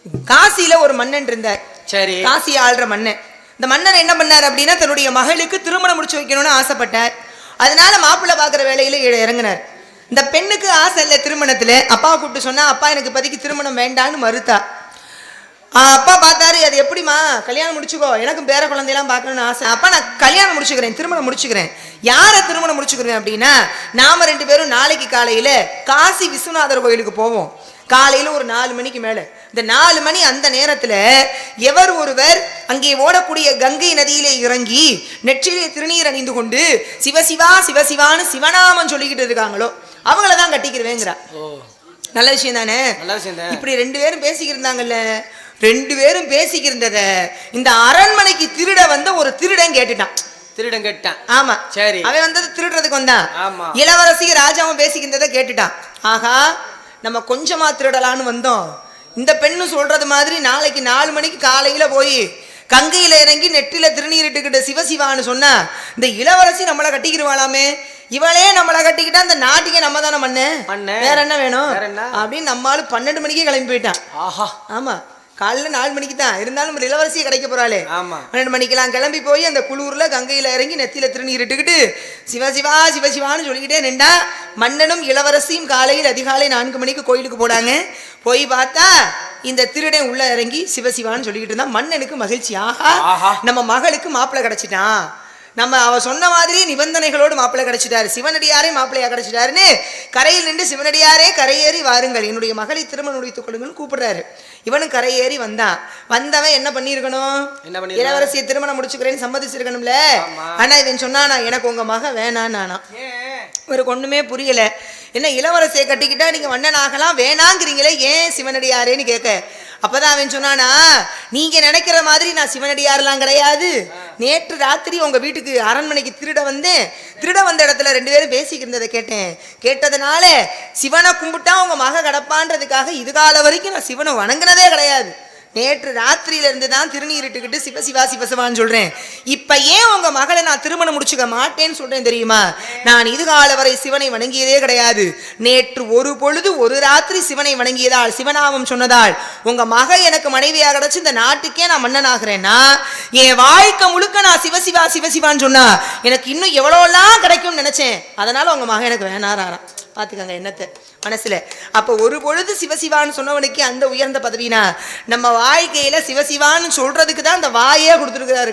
காசியில ஒரு மன்னன் இருந்தார். சரி. காசி ஆள்ற மன்னன். இந்த மன்னர் என்ன பண்ணார் அப்படின்னா தன்னுடைய மகளுக்கு திருமணம் முடிச்சு வைக்கணும்னு ஆசைப்பட்டார். அதனால மாப்பிள்ளை பார்க்குற வேலையில இறங்கினார். இந்த பெண்ணுக்கு ஆசை இல்லை திருமணத்துல. அப்பா கூப்பிட்டு சொன்னா அப்பா எனக்கு இப்போதைக்கு திருமணம் வேண்டான்னு மறுத்தா. அப்பா பார்த்தாரு, அது எப்படிமா கல்யாணம் முடிச்சுக்கோ, எனக்கும் பேர குழந்தையெல்லாம் பார்க்கணும்னு ஆசை. அப்பா நான் கல்யாணம் முடிச்சுக்கிறேன், திருமணம் முடிச்சுக்கிறேன். யாரை திருமணம் முடிச்சுக்கிறேன் அப்படின்னா நாம 2 பேரும் நாளைக்கு காலையில காசி விஸ்வநாதர் கோயிலுக்கு போவோம். காலையில ஒரு 4 மணிக்கு மேல. இந்த 4 மணி அந்த நேரத்துல எவர் ஒருவர் அங்கே ஓடக்கூடிய கங்கை நதியிலே இறங்கி நெற்றிலே திருநீர் அணிந்து கொண்டு சிவசிவா சிவசிவான்னு சிவநாமம் சொல்லிக்கிட்டு இருக்காங்களோ அவங்களதான் கட்டிக்கிறவேங்கிறா. நல்ல விஷயம் தானே. இப்படி 2 பேரும் பேசிக்கிருந்தாங்கல்ல. 2 பேரும் பேசிக்கிருந்தத இந்த அரண்மனைக்கு திருட வந்த ஒரு திருடன் கேட்டுட்டான். திருடன் கேட்டான். ஆமா சரி. அவன் வந்தது திருடுறதுக்கு வந்தான். ஆமா. இளவரசி ராஜாவும் பேசிக்கின்றதை கேட்டுட்டான். ஆகா நம்ம கொஞ்சமா திருடலான்னு வந்தோம். இந்த பெண்ணு சொல்றது மாதிரி நாளைக்கு 4 மணிக்கு காலையில போய் கங்கையில இறங்கி நெற்றில திருநீரிட்டுக்கிட்ட சிவசிவான்னு சொன்னா இந்த இளவரசி நம்மளை கட்டிக்கிடுவாளாமே. இவளே நம்மளை கட்டிக்கிட்டா இந்த நாட்டுக்கே நம்ம தானே மண்ணு, வேற என்ன வேணும் அப்படின்னு நம்மளால 12 மணிக்கே கிளம்பி போயிட்டான். ஆமா காலையில 4 மணிக்கு தான் இருந்தாலும் இளவரசியை கிடைக்க போறாளே. 12 மணிக்கெல்லாம் கிளம்பி போய் அந்த குளூர்ல கங்கையில இறங்கி நெத்தியில திருநீரிட்டுக்கிட்டு சிவசிவா சிவசிவான்னு சொல்லிக்கிட்டே நின்றா. மன்னனும் இளவரசியும் காலையில் அதிகாலை 4 மணிக்கு கோயிலுக்கு போனாங்க. போய் பார்த்தா இந்த திருடன் உள்ள இறங்கி சிவசிவான்னு சொல்லிக்கிட்டு இருந்தா. மன்னனுக்கு மகிழ்ச்சி. ஆஹா நம்ம மகளுக்கு மாப்பிள்ளை கிடைச்சிட்டான். நம்ம அவ சொன்ன மாதிரி நிபந்தனைகளோடு மாப்பிள்ளை கிடைச்சிட்டாரு, சிவனடியாரே மாப்பிள்ளையா கிடைச்சிட்டாருன்னு கரையில் நின்று சிவனடியாரே கரையேறி வாருங்கள், என்னுடைய மகளை திருமணம் முடித்துக் கொள்ளுங்கன்னு கூப்பிடுறாரு. இவனும் கரையேறி வந்தான். வந்தவன் என்ன பண்ணிருக்கணும், இளவரசியை திருமணம் முடிச்சுக்கிறேன்னு சம்மதிச்சிருக்கணும்ல. ஆனா இவன் சொன்னானா எனக்கு உங்க மக வேணான்னா. இவருக்கு ஒண்ணுமே புரியல. என்ன இளவரசியை கட்டிக்கிட்டா நீங்க மன்னன் ஆகலாம், வேணாங்கிறீங்களே ஏன் சிவனடியாரேன்னு கேட்க. அப்பதான் அவன் சொன்னானா, நீங்க நினைக்கிற மாதிரி நான் சிவனடியாரெல்லாம் கிடையாது. நேற்று ராத்திரி உங்க வீட்டுக்கு அரண்மனைக்கு திருட வந்தேன். திருட வந்த இடத்துல 2 பேரும் பேசிக்கிருந்ததை கேட்டேன். கேட்டதுனால சிவனை கும்பிட்டா உங்க மக கிடப்பான்றதுக்காக இதுகால வரைக்கும் நான் சிவனை வணங்கினதே கிடையாது. நேற்று ராத்திரியில இருந்து தான் திருநீரிட்டுக்கிட்டு சிவசிவா சிவசிவான்னு சொல்றேன். இப்ப ஏன் உங்க மகளை நான் திருமணம் முடிச்சுக்க மாட்டேன்னு சொல்றேன் தெரியுமா? நான் இதுகால வரை சிவனை வணங்கியதே கிடையாது. நேற்று ஒரு பொழுது ஒரு ராத்திரி சிவனை வணங்கியதால் சிவநாமம் சொன்னதால் உங்க மக எனக்கு மனைவியாக கிடைச்சு இந்த நாட்டுக்கே நான் மன்னன் ஆகிறேன்னா என் வாழ்க்கை முழுக்க நான் சிவசிவா சிவசிவான்னு சொன்னா எனக்கு இன்னும் எவ்வளோலாம் கிடைக்கும்னு நினைச்சேன். அதனால உங்க மக எனக்கு வேணாராம். பாத்துக்கங்க என்னத்தை மனசுல. அப்ப ஒரு பொழுது சிவசிவான்னு சொன்னவனுக்கு அந்த உயர்ந்த பதவினா நம்ம வாழ்க்கையில சிவசிவான்னு சொல்றதுக்கு தான் அந்த வாயே கொடுத்துருக்கிறாரு.